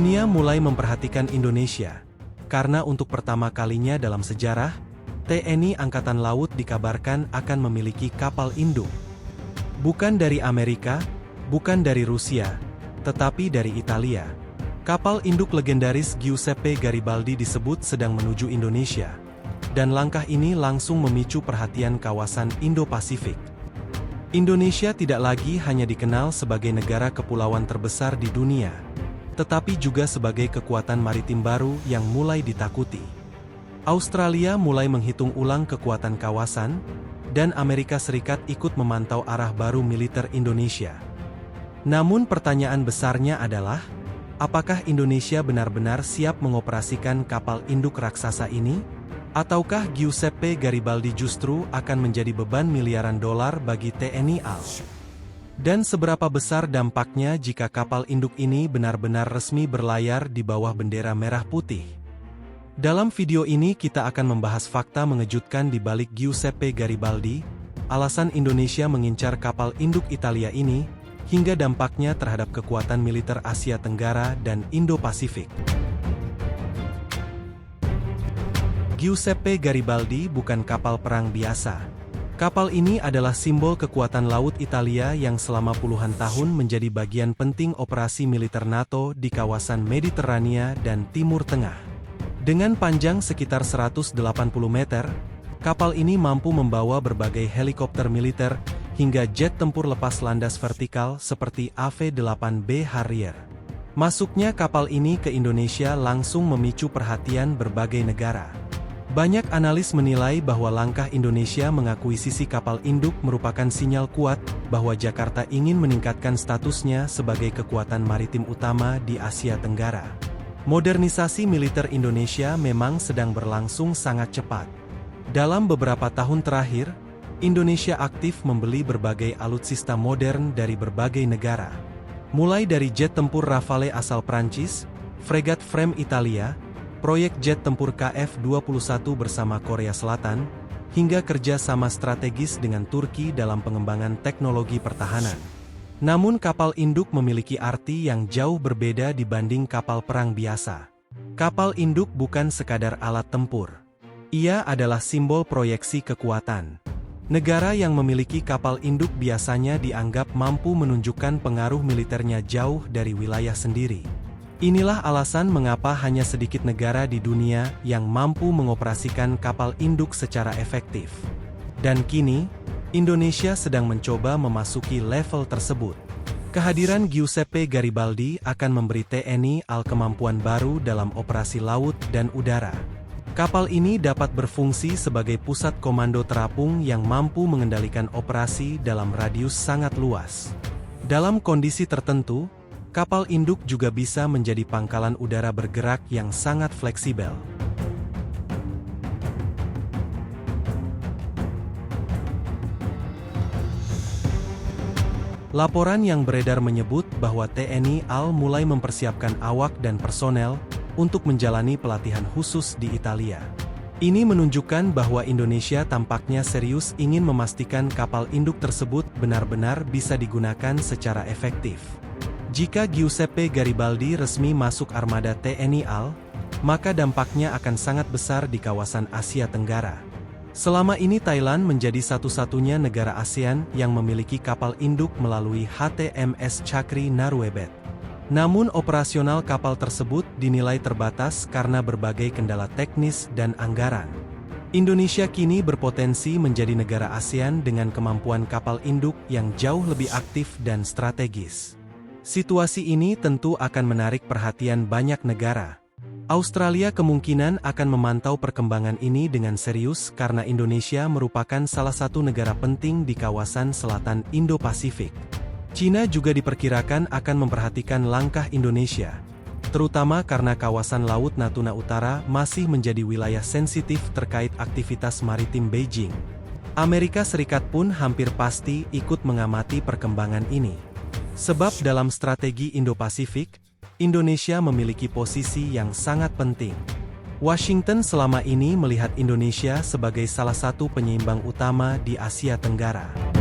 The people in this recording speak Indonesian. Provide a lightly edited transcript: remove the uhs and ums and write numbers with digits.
Dunia mulai memperhatikan Indonesia, karena untuk pertama kalinya dalam sejarah, TNI Angkatan Laut dikabarkan akan memiliki kapal induk. Bukan dari Amerika, bukan dari Rusia, tetapi dari Italia. Kapal induk legendaris Giuseppe Garibaldi disebut sedang menuju Indonesia, dan langkah ini langsung memicu perhatian kawasan Indo-Pasifik. Indonesia tidak lagi hanya dikenal sebagai negara kepulauan terbesar di dunia, tetapi juga sebagai kekuatan maritim baru yang mulai ditakuti. Australia mulai menghitung ulang kekuatan kawasan, dan Amerika Serikat ikut memantau arah baru militer Indonesia. Namun pertanyaan besarnya adalah, apakah Indonesia benar-benar siap mengoperasikan kapal induk raksasa ini? Ataukah Giuseppe Garibaldi justru akan menjadi beban miliaran dolar bagi TNI AL? Dan seberapa besar dampaknya jika kapal induk ini benar-benar resmi berlayar di bawah bendera merah putih? Dalam video ini kita akan membahas fakta mengejutkan di balik Giuseppe Garibaldi, alasan Indonesia mengincar kapal induk Italia ini, hingga dampaknya terhadap kekuatan militer Asia Tenggara dan Indo-Pasifik. Giuseppe Garibaldi bukan kapal perang biasa. Kapal ini adalah simbol kekuatan laut Italia yang selama puluhan tahun menjadi bagian penting operasi militer NATO di kawasan Mediterania dan Timur Tengah. Dengan panjang sekitar 180 meter, kapal ini mampu membawa berbagai helikopter militer hingga jet tempur lepas landas vertikal seperti AV-8B Harrier. Masuknya kapal ini ke Indonesia langsung memicu perhatian berbagai negara. Banyak analis menilai bahwa langkah Indonesia mengakuisisi kapal induk merupakan sinyal kuat bahwa Jakarta ingin meningkatkan statusnya sebagai kekuatan maritim utama di Asia Tenggara. Modernisasi militer Indonesia memang sedang berlangsung sangat cepat. Dalam beberapa tahun terakhir, Indonesia aktif membeli berbagai alutsista modern dari berbagai negara. Mulai dari jet tempur Rafale asal Prancis, fregat Frame Italia, proyek jet tempur KF-21 bersama Korea Selatan, hingga kerja sama strategis dengan Turki dalam pengembangan teknologi pertahanan. Namun kapal induk memiliki arti yang jauh berbeda dibanding kapal perang biasa. Kapal induk bukan sekadar alat tempur. Ia adalah simbol proyeksi kekuatan. Negara yang memiliki kapal induk biasanya dianggap mampu menunjukkan pengaruh militernya jauh dari wilayah sendiri. Inilah alasan mengapa hanya sedikit negara di dunia yang mampu mengoperasikan kapal induk secara efektif. Dan kini, Indonesia sedang mencoba memasuki level tersebut. Kehadiran Giuseppe Garibaldi akan memberi TNI AL kemampuan baru dalam operasi laut dan udara. Kapal ini dapat berfungsi sebagai pusat komando terapung yang mampu mengendalikan operasi dalam radius sangat luas. Dalam kondisi tertentu, kapal induk juga bisa menjadi pangkalan udara bergerak yang sangat fleksibel. Laporan yang beredar menyebut bahwa TNI AL mulai mempersiapkan awak dan personel untuk menjalani pelatihan khusus di Italia. Ini menunjukkan bahwa Indonesia tampaknya serius ingin memastikan kapal induk tersebut benar-benar bisa digunakan secara efektif. Jika Giuseppe Garibaldi resmi masuk armada TNI AL, maka dampaknya akan sangat besar di kawasan Asia Tenggara. Selama ini Thailand menjadi satu-satunya negara ASEAN yang memiliki kapal induk melalui HTMS Chakri Naruebet. Namun operasional kapal tersebut dinilai terbatas karena berbagai kendala teknis dan anggaran. Indonesia kini berpotensi menjadi negara ASEAN dengan kemampuan kapal induk yang jauh lebih aktif dan strategis. Situasi ini tentu akan menarik perhatian banyak negara. Australia kemungkinan akan memantau perkembangan ini dengan serius karena Indonesia merupakan salah satu negara penting di kawasan selatan Indo-Pasifik. Cina juga diperkirakan akan memperhatikan langkah Indonesia, terutama karena kawasan Laut Natuna Utara masih menjadi wilayah sensitif terkait aktivitas maritim Beijing. Amerika Serikat pun hampir pasti ikut mengamati perkembangan ini. Sebab dalam strategi Indo-Pasifik, Indonesia memiliki posisi yang sangat penting. Washington selama ini melihat Indonesia sebagai salah satu penyeimbang utama di Asia Tenggara.